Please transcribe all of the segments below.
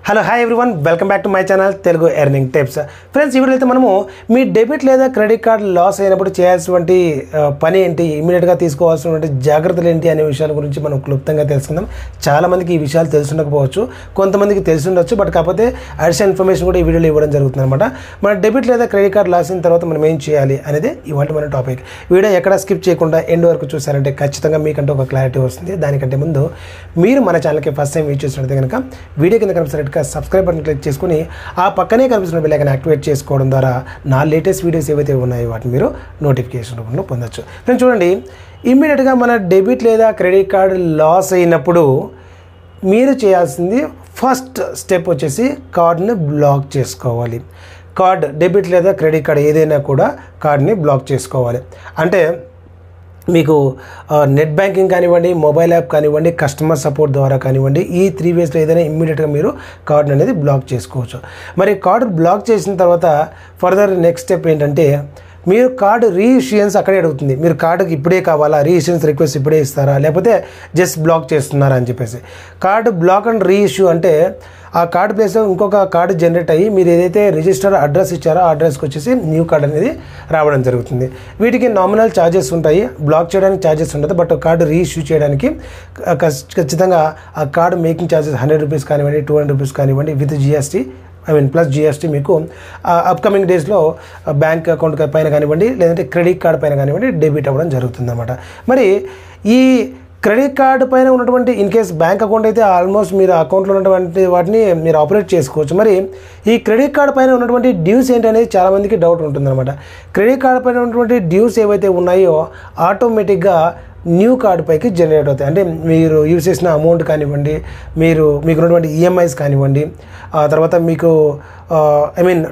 Hello hi everyone welcome back to my channel Telugu earning tips. Friends, ఈ వీడియోలో అయితే మనము మీ డెబిట్ లేదా క్రెడిట్ కార్డ్ లాస్ అయినప్పుడు చేయాల్సినటువంటి పని ఏంటి, ఇమీడియట్గా తీసుకోవాల్సినటువంటి జాగ్రత్తలు ఏంటి అనే విషయాల గురించి మనం క్లుప్తంగా తెలుసుకుందాం. చాలామందికి ఈ విషయాలు తెలుసుండకపోవచ్చు, కొంతమందికి తెలిసి ఉండొచ్చు, బట్ కాకపోతే అడిషనల్ ఇన్ఫర్మేషన్ కూడా ఈ వీడియోలో ఇవ్వడం జరుగుతుంది అనమాట. మన డెబిట్ లేదా క్రెడిట్ కార్డ్ లాస్ అయిన తర్వాత మనం ఏం చేయాలి అనేది ఇవాళ మన టాపిక్. వీడియో ఎక్కడ స్కిప్ చేయకుండా ఎండ్ వరకు చూసారంటే ఖచ్చితంగా మీకంటే ఒక క్లారిటీ వస్తుంది. దానికంటే ముందు మీరు మన ఛానల్కి ఫస్ట్ టైం వీచ్ చేసినట్టు కనుక వీడియో కింద కనిపిస్తున్నట్టు సబ్స్క్రైబ్ బటన్ క్లిక్ చేసుకుని ఆ పక్కనే కనిపిస్తున్న బెల్ ఐకాన్ యాక్టివేట్ చేసుకోవడం ద్వారా నా లేటెస్ట్ వీడియోస్ ఏవైతే ఉన్నాయో వాటిని మీరు నోటిఫికేషన్ రూపంలో పొందొచ్చు. ఫ్రెండ్స్ చూడండి, ఇమ్మీడియట్గా మన డెబిట్ లేదా క్రెడిట్ కార్డు లాస్ అయినప్పుడు మీరు చేయాల్సింది ఫస్ట్ స్టెప్ వచ్చేసి కార్డుని బ్లాక్ చేసుకోవాలి. కార్డ్ డెబిట్ లేదా క్రెడిట్ కార్డ్ ఏదైనా కూడా కార్డ్ని బ్లాక్ చేసుకోవాలి. అంటే మీకు నెట్ బ్యాంకింగ్ కానివ్వండి, మొబైల్ యాప్ కానివ్వండి, కస్టమర్ సపోర్ట్ ద్వారా కానివ్వండి, ఈ 3 వేస్లో ఏదైనా ఇమ్మీడియట్గా మీరు కార్డు అనేది బ్లాక్ చేసుకోవచ్చు. మరి కార్డు బ్లాక్ చేసిన తర్వాత ఫర్దర్ నెక్స్ట్ స్టెప్ ఏంటంటే, మీరు కార్డు రీఇష్యూయన్స్ అక్కడే అడుగుతుంది. మీరు కార్డుకి ఇప్పుడే కావాలా, రీఇష్యూయన్స్ రిక్వెస్ట్ ఇప్పుడే ఇస్తారా, లేకపోతే జస్ట్ బ్లాక్ చేస్తున్నారా అని చెప్పేసి. కార్డు బ్లాక్ అండ్ రీఇష్యూ అంటే ఆ కార్డు ప్లేస్లో ఇంకొక కార్డు జనరేట్ అయ్యి మీరు ఏదైతే రిజిస్టర్డ్ అడ్రస్ ఇచ్చారో ఆ అడ్రస్కి వచ్చేసి న్యూ కార్డు అనేది రావడం జరుగుతుంది. వీటికి నామినల్ ఛార్జెస్ ఉంటాయి, బ్లాక్ చేయడానికి ఛార్జెస్ ఉంటుంది, బట్ కార్డు రీఇష్యూ చేయడానికి ఖచ్చితంగా ఆ కార్డు మేకింగ్ ఛార్జెస్ 100 రూపీస్ కానివ్వండి, 200 రూపీస్ కానివ్వండి, విత్ జిఎస్టీ ప్లస్ జిఎస్టీ మీకు అప్కమింగ్ డేస్లో బ్యాంక్ అకౌంట్ పైన కానివ్వండి, లేదంటే క్రెడిట్ కార్డు పైన కానివ్వండి డెబిట్ అవ్వడం జరుగుతుంది అన్నమాట. మరి ఈ క్రెడిట్ కార్డు పైన ఉన్నటువంటి ఇన్ కేస్ బ్యాంక్ అకౌంట్ అయితే ఆల్మోస్ట్ మీరు అకౌంట్లో ఉన్నటువంటి వాటిని మీరు ఆపరేట్ చేసుకోవచ్చు. మరి ఈ క్రెడిట్ కార్డు పైన ఉన్నటువంటి డ్యూస్ ఏంటనేది చాలామందికి డౌట్ ఉంటుందన్నమాట. క్రెడిట్ కార్డు పైన ఉన్నటువంటి డ్యూస్ ఏవైతే ఉన్నాయో ఆటోమేటిక్గా న్యూ కార్డు పైకి జనరేట్ అవుతాయి. అంటే మీరు యూజ్ చేసిన అమౌంట్ కానివ్వండి, మీకు ఉన్నటువంటి ఈఎంఐస్ కానివ్వండి, ఆ తర్వాత మీకు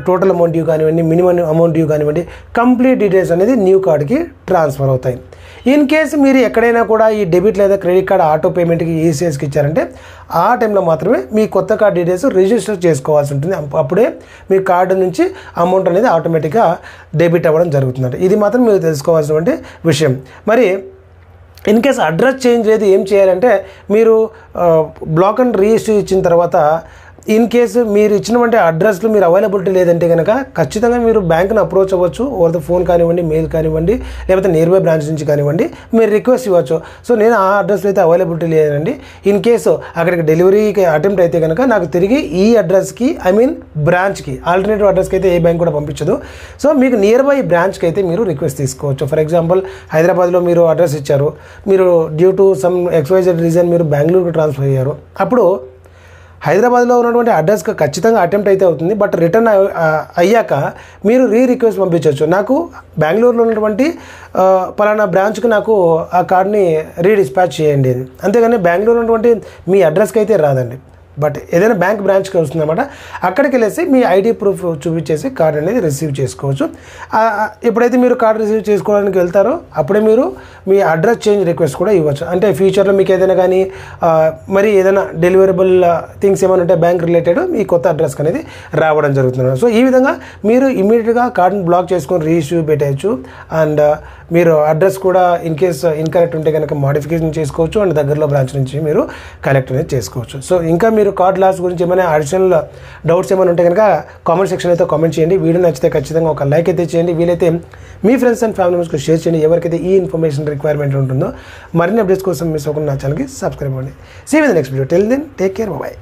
టోటల్ అమౌంట్ డ్యూ కానివ్వండి, మినిమం అమౌంట్ డ్యూ కానివ్వండి, కంప్లీట్ డీటెయిల్స్ అనేది న్యూ కార్డుకి ట్రాన్స్ఫర్ అవుతాయి. ఇన్ కేసు మీరు ఎక్కడైనా కూడా ఈ డెబిట్ లేదా క్రెడిట్ కార్డు ఆటో పేమెంట్కి ఈసీఎస్కి ఇచ్చారంటే ఆ టైంలో మాత్రమే మీ కొత్త కార్డు డీటెయిల్స్ రిజిస్టర్ చేసుకోవాల్సి ఉంటుంది. అప్పుడే మీ కార్డు నుంచి అమౌంట్ అనేది ఆటోమేటిక్గా డెబిట్ అవ్వడం జరుగుతుంది. ఇది మాత్రం మీరు తెలుసుకోవాల్సినటువంటి విషయం. మరి ఇన్ కేస్ అడ్రస్ చేంజ్ లేదు, ఏం చేయాలంటే మీరు బ్లాక్ అండ్ రీఇష్యూ ఇచ్చిన తర్వాత ఇన్ కేసు మీరు ఇచ్చినటువంటి అడ్రస్లు మీరు అవైలబిలిటీ లేదంటే కనుక ఖచ్చితంగా మీరు బ్యాంక్ని అప్రోచ్ అవ్వచ్చు. ఓవర్ ద ఫోన్ కానివ్వండి, మెయిల్ కానివ్వండి, లేకపోతే నియర్ బై బ్రాంచ్ నుంచి కానివ్వండి మీరు రిక్వెస్ట్ ఇవ్వచ్చు. సో నేను ఆ అడ్రస్లో అయితే అవైలబిలిటీ లేదండి, ఇన్ కేసు అక్కడికి డెలివరీకి అటెంప్ట్ అయితే కనుక నాకు తిరిగి ఈ అడ్రస్కి బ్రాంచ్కి ఆల్టర్నేటివ్ అడ్రస్కి అయితే ఏ బ్యాంక్ కూడా పంపించదు. సో మీకు నియర్ బై బ్రాంచ్కి అయితే మీరు రిక్వెస్ట్ తీసుకోవచ్చు. ఫర్ ఎగ్జాంపుల్ హైదరాబాద్లో మీరు అడ్రస్ ఇచ్చారు, మీరు due to some XYZ reason మీరు బెంగళూరుకు ట్రాన్స్ఫర్ అయ్యారు. అప్పుడు హైదరాబాద్లో ఉన్నటువంటి అడ్రస్కి ఖచ్చితంగా అటెంప్ట్ అయితే అవుతుంది, బట్ రిటర్న్ అయ్యాక మీరు రిక్వెస్ట్ పంపించవచ్చు. నాకు బెంగళూరులో ఉన్నటువంటి పలానా బ్రాంచ్కి నాకు ఆ కార్డ్ని రీడిస్పాచ్ చేయండి అని. అంతేగాని బెంగళూరు ఉన్నటువంటి మీ అడ్రస్కి అయితే రాదండి, బట్ ఏదైనా బ్యాంక్ బ్రాంచ్కి వస్తుందన్నమాట. అక్కడికి వెళ్ళేసి మీ ఐడి ప్రూఫ్ చూపించేసి కార్డు అనేది రిసీవ్ చేసుకోవచ్చు. ఎప్పుడైతే మీరు కార్డు రిసీవ్ చేసుకోవడానికి వెళ్తారో అప్పుడే మీరు మీ అడ్రస్ చేంజ్ రిక్వెస్ట్ కూడా ఇవ్వచ్చు. అంటే ఫ్యూచర్లో మీకు ఏదైనా కానీ మరి ఏదైనా డెలివరబుల్ థింగ్స్ ఏమైనా ఉంటే బ్యాంక్ రిలేటెడ్ మీ కొత్త అడ్రస్కి అనేది రావడం జరుగుతుంది. సో ఈ విధంగా మీరు ఇమ్మీడియట్గా కార్డుని బ్లాక్ చేసుకొని రీఇష్యూ పెట్టవచ్చు. అండ్ మీరు అడ్రస్ కూడా ఇన్ కేస్ ఇన్కరెక్ట్ ఉంటే కనుక మాడిఫికేషన్ చేసుకోవచ్చు. అండ్ దగ్గరలో బ్రాంచ్ నుంచి మీరు కనెక్ట్ అనేది చేసుకోవచ్చు. సో ఇంకా మీరు కార్డ్ లాస్ గురించి ఏమైనా అడిషనల్ డౌట్స్ ఏమైనా ఉంటే కనుక కామెంట్ సెక్షన్ అయితే కామెంట్ చేయండి. వీడియో నచ్చితే ఖచ్చితంగా ఒక లైక్ అయితే చేయండి. వీలైతే మీ ఫ్రెండ్స్ అండ్ ఫ్యామిలీ మెంబర్స్కి షేర్ చేయండి. ఎవరికైతే ఈ ఇన్ఫర్మేషన్ రిక్వైర్మెంట్ ఉంటుందో మరిన్ని అప్డేట్స్ కోసం మిస్ అవ్వకుండా నా ఛానల్కి సబ్స్క్రైబ్ అవ్వండి. See you in the next video. Till then take care, by.